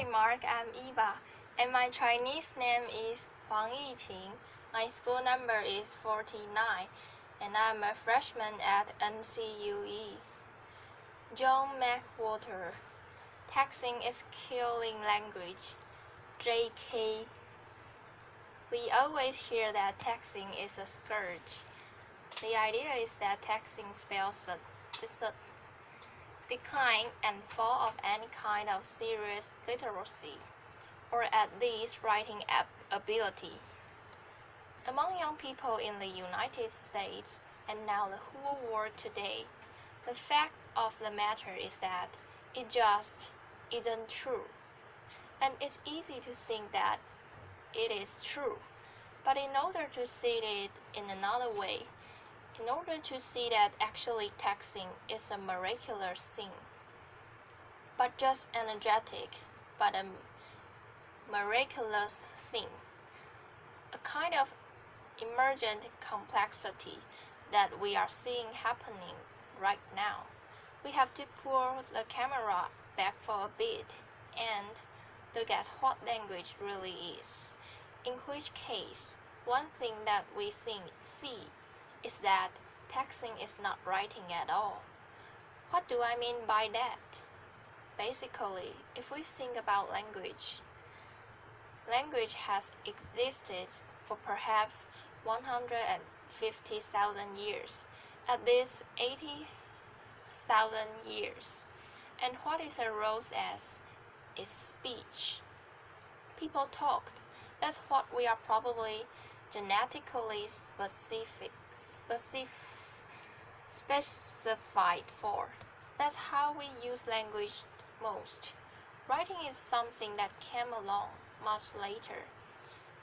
Hi Mark, I'm Eva, and my Chinese name is Huang Yiqing. My school number is 49, and I'm a freshman at NCUE. John McWhorter, Texting is killing language. JK. We always hear that texting is a scourge. The idea is that texting spells the decline and fall of any kind of serious literacy, or at least writing ability. Among young people in the United States and now the whole world today, the fact of the matter is that it just isn't true. And it's easy to think that it is true. But in order to see it in another way, in order to see that actually texting is a miraculous thing, but just energetic, but a miraculous thing, a kind of emergent complexity that we are seeing happening right now. We have to pull the camera back for a bit and look at what language really is. In which case, one thing that we see is that texting is not writing at all. What do I mean by that? Basically, if we think about language has existed for perhaps 150,000 years, at least 80,000 years. And what it arose as is speech. People talked. That's what we are probably genetically specified for. That's how we use language most. Writing is something that came along much later.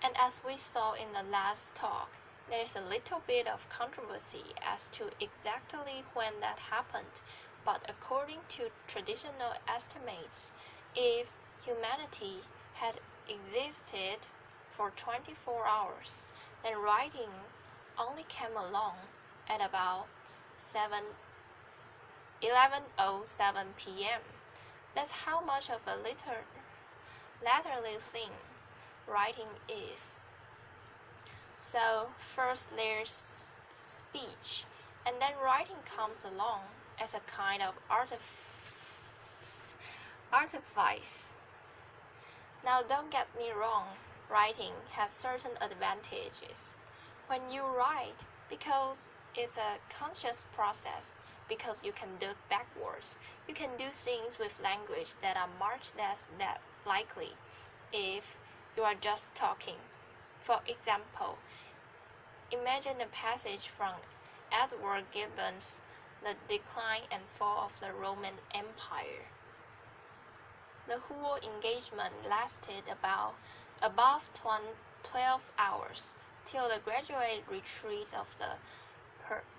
And as we saw in the last talk, there's a little bit of controversy as to exactly when that happened, but according to traditional estimates, if humanity had existed for 24 hours, then writing only came along at about 11:07 p.m. That's how much of a laterally thing writing is. So first there's speech, and then writing comes along as a kind of artifice. Now don't get me wrong, writing has certain advantages. When you write, because it's a conscious process, because you can look backwards, you can do things with language that are much less that likely if you are just talking. For example, imagine a passage from Edward Gibbon's The Decline and Fall of the Roman Empire. The whole engagement lasted above 12 hours, till the gradual retreat of the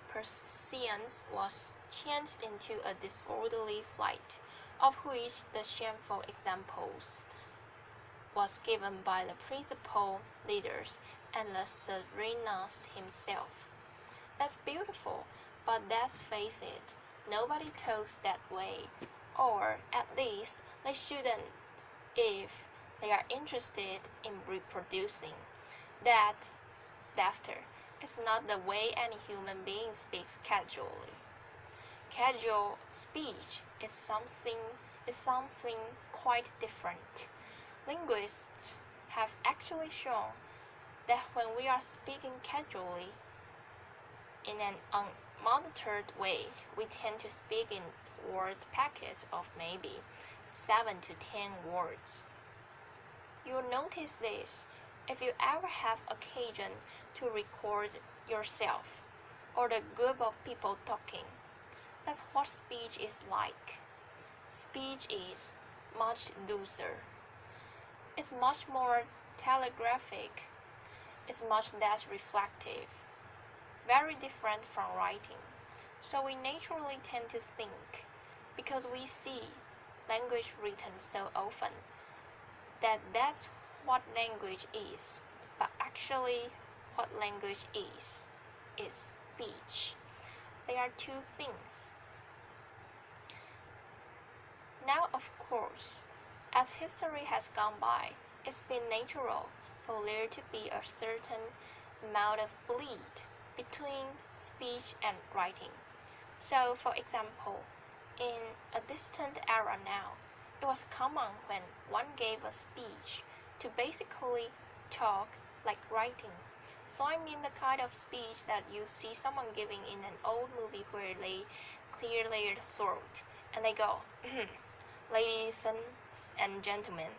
Persians was changed into a disorderly flight, of which the shameful examples was given by the principal leaders and the Serenus himself. That's beautiful, but let's face it, nobody talks that way, or at least they shouldn't if they are interested in reproducing. That laughter is not the way any human being speaks casually. Casual speech is something quite different. Linguists have actually shown that when we are speaking casually in an unmonitored way, we tend to speak in word packets of maybe 7 to 10 words. You'll notice this if you ever have occasion to record yourself or the group of people talking. That's what speech is like. Speech is much looser. It's much more telegraphic. It's much less reflective. Very different from writing. So we naturally tend to think, because we see language written so often, that that's what language is. But actually, what language is speech. They are two things. Now, of course, As history has gone by, it's been natural for there to be a certain amount of bleed between speech and writing. So, for example, in a distant era now, it was common when one gave a speech to basically talk like writing. So I mean the kind of speech that you see someone giving in an old movie where they clear their throat and they go, ladies and gentlemen,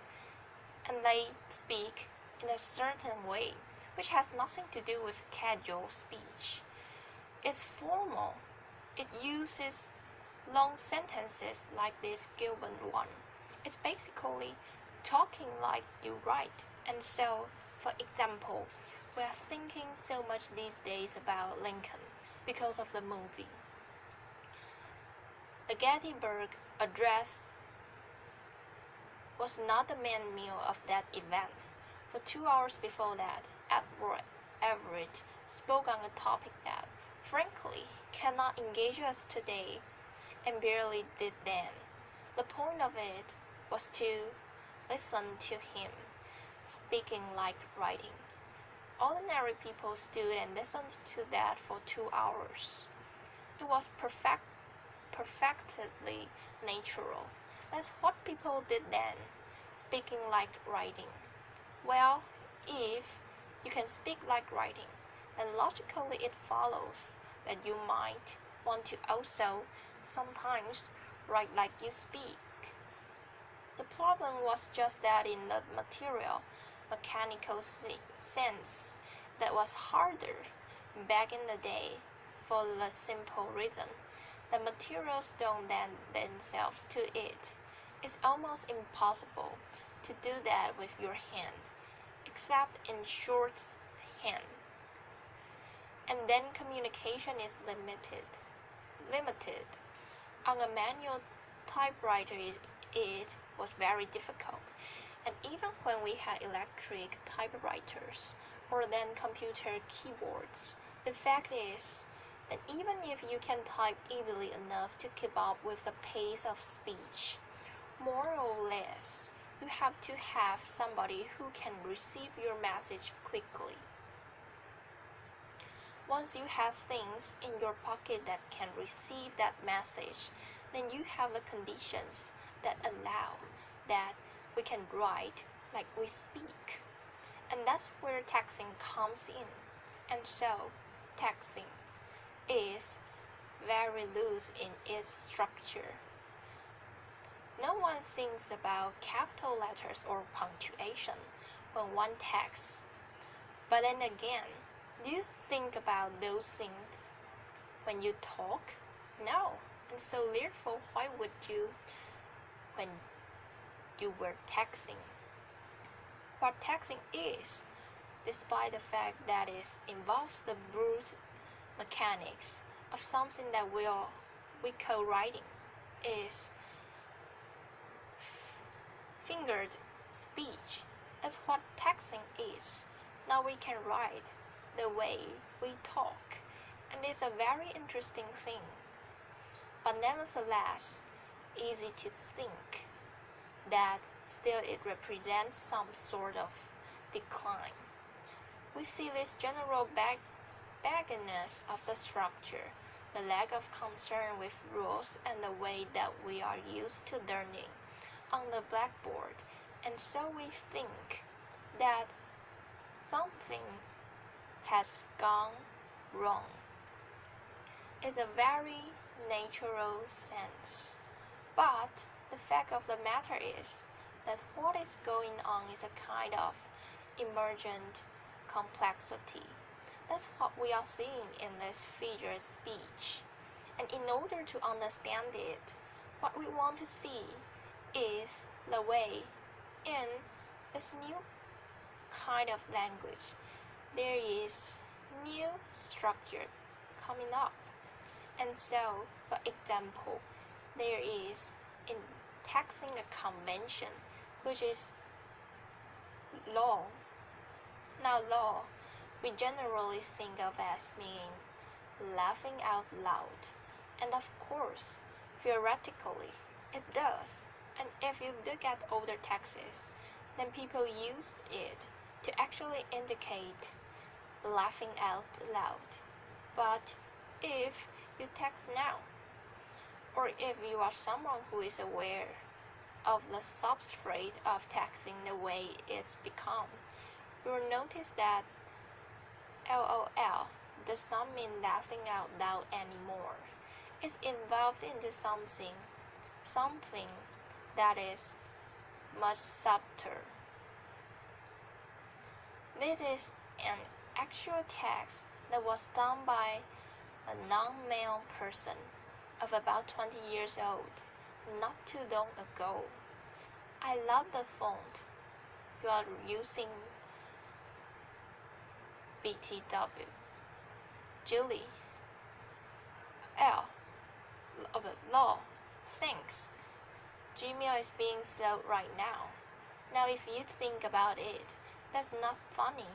and they speak in a certain way, which has nothing to do with casual speech. It's formal. It uses long sentences like this given one. It's basically talking like you write. And so, for example, we are thinking so much these days about Lincoln because of the movie. The Gettysburg Address was not the main meal of that event. For 2 hours before that, Edward Everett spoke on a topic that, frankly, cannot engage us today and barely did then. The point of it was to listen to him, speaking like writing. Ordinary people stood and listened to that for 2 hours. It was perfectly natural. That's what people did then, speaking like writing. Well, if you can speak like writing, then logically it follows that you might want to also sometimes write like you speak. The problem was just that in the material, mechanical sense, that was harder back in the day for the simple reason that materials don't lend themselves to it. It's almost impossible to do that with your hand, except in shorthand. And then communication is limited. On a manual typewriter, it was very difficult. And even when we had electric typewriters or then computer keyboards, the fact is that even if you can type easily enough to keep up with the pace of speech, more or less, you have to have somebody who can receive your message quickly. Once you have things in your pocket that can receive that message, then you have the conditions that allow that we can write like we speak. And that's where texting comes in. And so, texting is very loose in its structure. No one thinks about capital letters or punctuation when one texts. But then again, do you think about those things when you talk? No. And so therefore, why would you when you were texting? What texting is, despite the fact that it involves the brute mechanics of something that we call writing, is fingered speech. That's what texting is. Now we can write the way we talk, and it's a very interesting thing, but nevertheless easy to think that still it represents some sort of decline. We see this general bagginess of the structure, the lack of concern with rules and the way that we are used to learning on the blackboard, and so we think that something has gone wrong. It's a very natural sense, but the fact of the matter is that what is going on is a kind of emergent complexity. That's what we are seeing in this figure speech. And in order to understand it, what we want to see is the way in this new kind of language there is new structure coming up. And so, for example, there is in texting a convention, which is law. Now, law, we generally think of as meaning laughing out loud. And of course, theoretically, it does. And if you look at older texts, then people used it to actually indicate laughing out loud. But if you text now, or if you are someone who is aware of the substrate of texting the way it's become, you will notice that LOL does not mean laughing out loud anymore. It's evolved into something that is much subtler. This is an actual text that was done by a non-male person of about 20 years old, not too long ago. I love the font. You are using BTW. Julie. Law. Thanks. Gmail is being slow right now. Now if you think about it, that's not funny.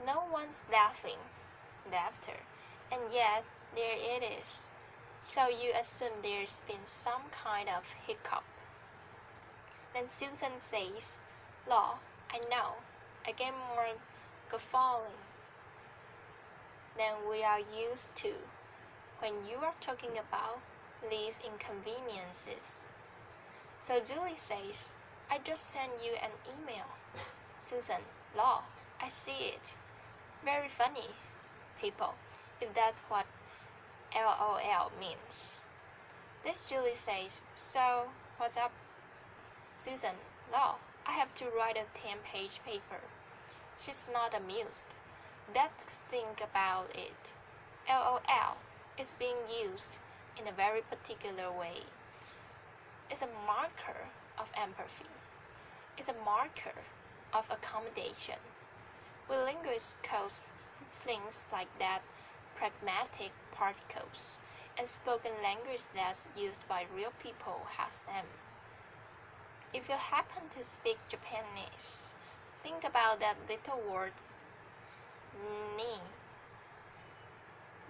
No one's laughter, and yet there it is. So you assume there's been some kind of hiccup. Then Susan says, Law, I know. I get more guffawing than we are used to when you are talking about these inconveniences. So Julie says, I just sent you an email. Susan, Law, I see it. Very funny, people, if that's what LOL means. This Julie says, so, what's up? Susan, Law, I have to write a 10-page paper. She's not amused. Let's think about it. LOL is being used in a very particular way. It's a marker of empathy. It's a marker of accommodation. We linguists call things like that pragmatic particles, and spoken language that's used by real people has them. If you happen to speak Japanese, think about that little word ni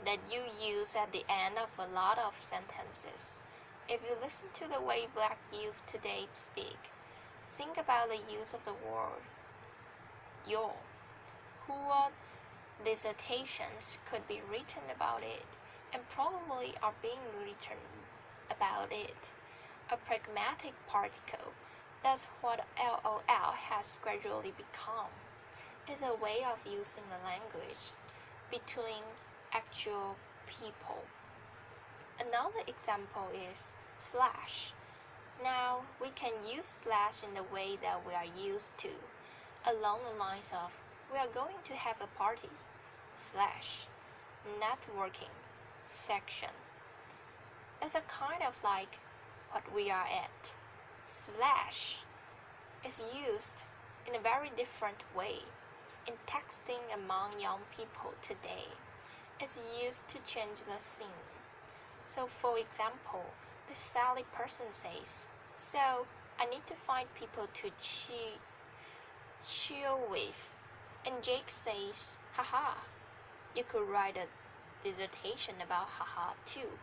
that you use at the end of a lot of sentences. If you listen to the way black youth today speak, think about the use of the word yo. Whole dissertations could be written about it, and probably are being written about it. A pragmatic particle, that's what LOL has gradually become. It's a way of using the language between actual people. Another example is slash. Now we can use slash in the way that we are used to, along the lines of we are going to have a party slash networking section. It's a kind of like what we are at. Slash is used in a very different way in texting among young people today. It's used to change the scene. So for example, the Sally person says, so I need to find people to chill with. And Jake says, haha, you could write a dissertation about haha too.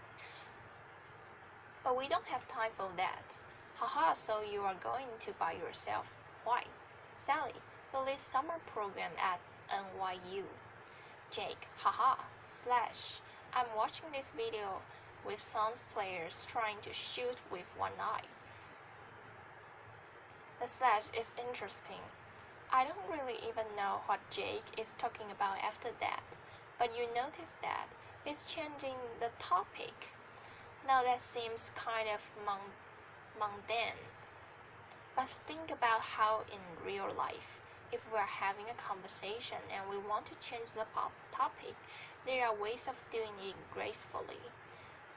But we don't have time for that. Haha, so you are going to by yourself. Why? Sally, the lit summer program at NYU. Jake, haha, slash, I'm watching this video with some players trying to shoot with one eye. The slash is interesting. I don't really even know what Jake is talking about after that, but you notice that it's changing the topic. Now that seems kind of mundane, but think about how in real life, if we are having a conversation and we want to change the topic, there are ways of doing it gracefully.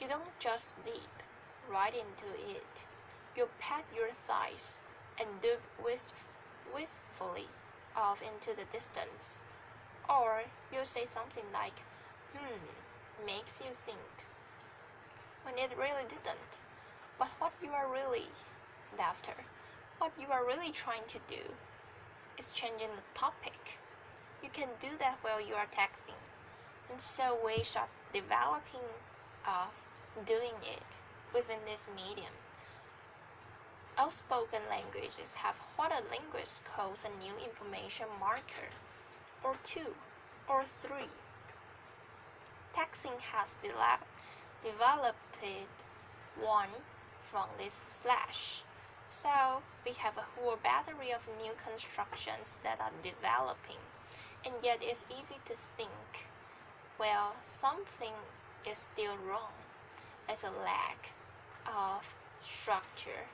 You don't just zip right into it. You pat your thighs and look wistfully off into the distance. Or you say something like, makes you think. When it really didn't. But what you are really after, what you are really trying to do is changing the topic. You can do that while you are texting. And so ways of developing of doing it within this medium. Outspoken languages have what a linguist calls a new information marker, or two, or three. Texting has developed one from this slash. So we have a whole battery of new constructions that are developing, and yet it's easy to think, well, something is still wrong. There's a lack of structure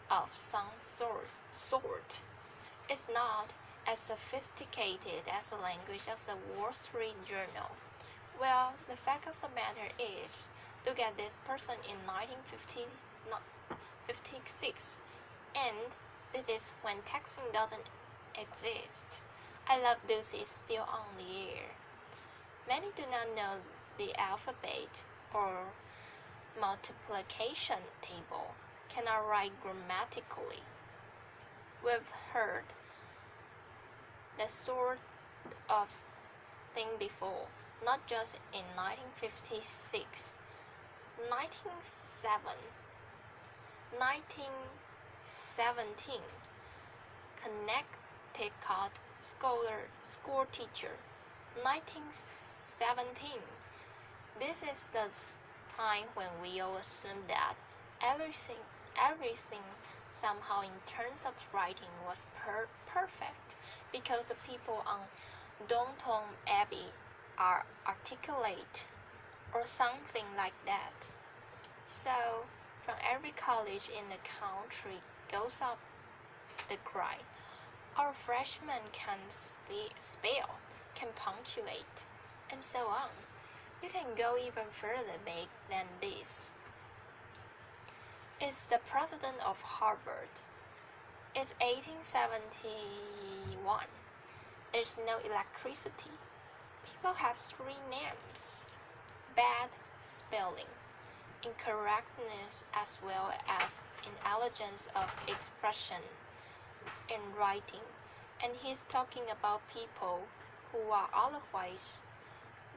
of some sort. It's not as sophisticated as the language of the Wall Street Journal. Well, the fact of the matter is, look at this person in 1956, and this is when texting doesn't exist. I Love Lucy is still on the air. Many do not know the alphabet or multiplication table, cannot write grammatically. We've heard that sort of thing before, not just in 1956, 1917, Connecticut school teacher, 1917. This is the time when we all assume that everything somehow in terms of writing was perfect because the people on Downton Abbey are articulate or something like that. So from every college in the country goes up the cry, our freshmen can spell, can punctuate, and so on. You can go even further back than this. It's the president of Harvard. It's 1871. There's no electricity. People have three names: bad spelling, incorrectness, as well as inelegance of expression in writing. And he's talking about people who are otherwise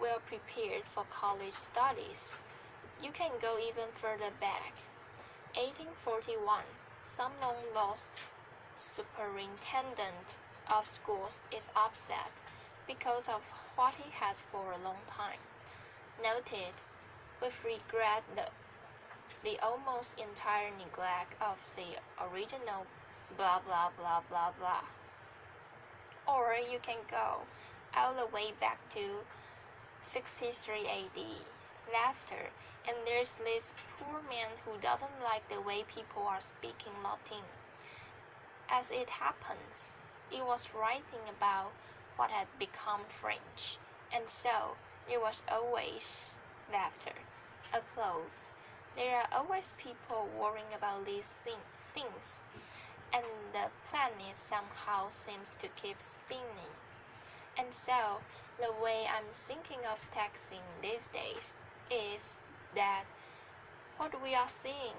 well prepared for college studies. You can go even further back. 1841, some long-lost superintendent of schools is upset because of what he has for a long time noted with regret the almost entire neglect of the original blah blah blah blah blah. Or you can go all the way back to 63 AD, laughter, and there's this poor man who doesn't like the way people are speaking Latin. As it happens, he was writing about what had become French, and so there was always laughter, applause. There are always people worrying about these things, and the planet somehow seems to keep spinning. And so, the way I'm thinking of texting these days is that what we are seeing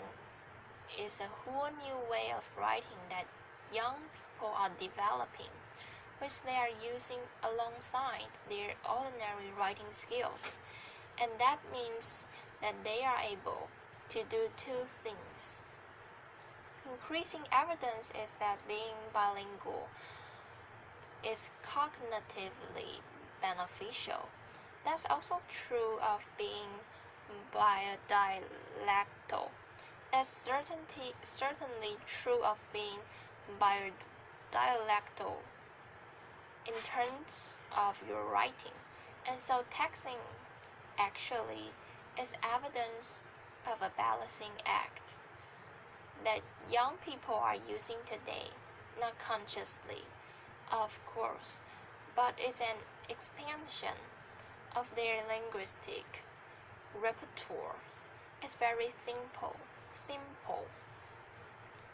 is a whole new way of writing that young people are developing, which they are using alongside their ordinary writing skills. And that means that they are able to do two things. Increasing evidence is that being bilingual is cognitively beneficial. That's also true of being biodialectal. That's certainly true of being biodialectal in terms of your writing. And so texting actually is evidence of a balancing act that young people are using today, not consciously, of course, but it's an expansion of their linguistic repertoire. It's very simple.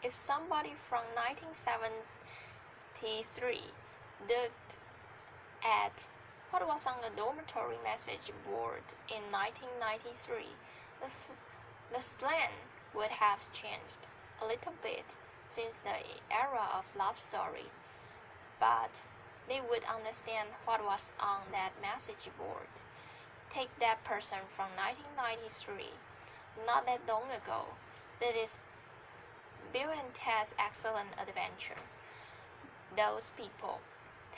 If somebody from 1973 looked at what was on the dormitory message board in 1993, the slang would have changed a little bit since the era of love story, but they would understand what was on that message board. Take that person from 1993, not that long ago, that is Bill and Ted's Excellent Adventure.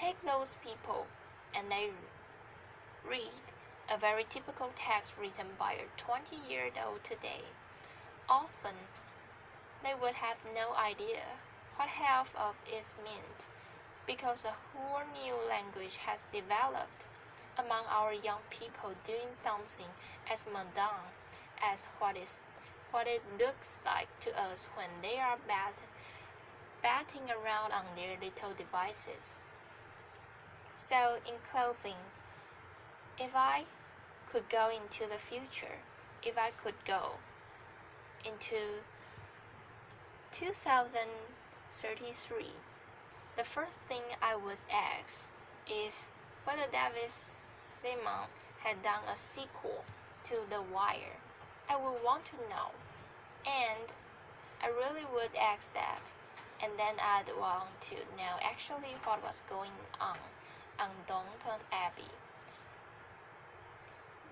Take those people, and they read a very typical text written by a 20-year-old today. Often, they would have no idea what half of it meant, because a whole new language has developed among our young people, doing something as mundane as what it looks like to us when they are batting around on their little devices. So, in closing, if I could go into the future, if I could go into 2033, the first thing I would ask is whether David Simon had done a sequel to The Wire. I would want to know, and I really would ask that, and then I'd want to know actually what was going on Downton Abbey.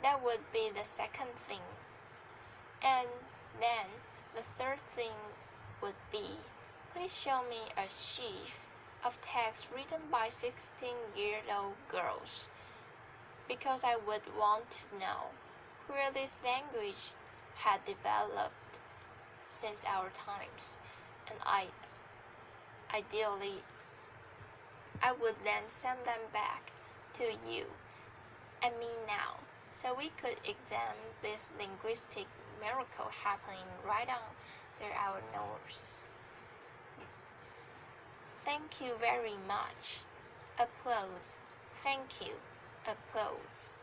That would be the second thing. And then the third thing would be, please show me a sheaf of text written by 16-year-old girls, because I would want to know where this language had developed since our times, and ideally I would then send them back to you and me now, so we could examine this linguistic miracle happening right under our nose. Thank you very much. Applause. Thank you. Applause.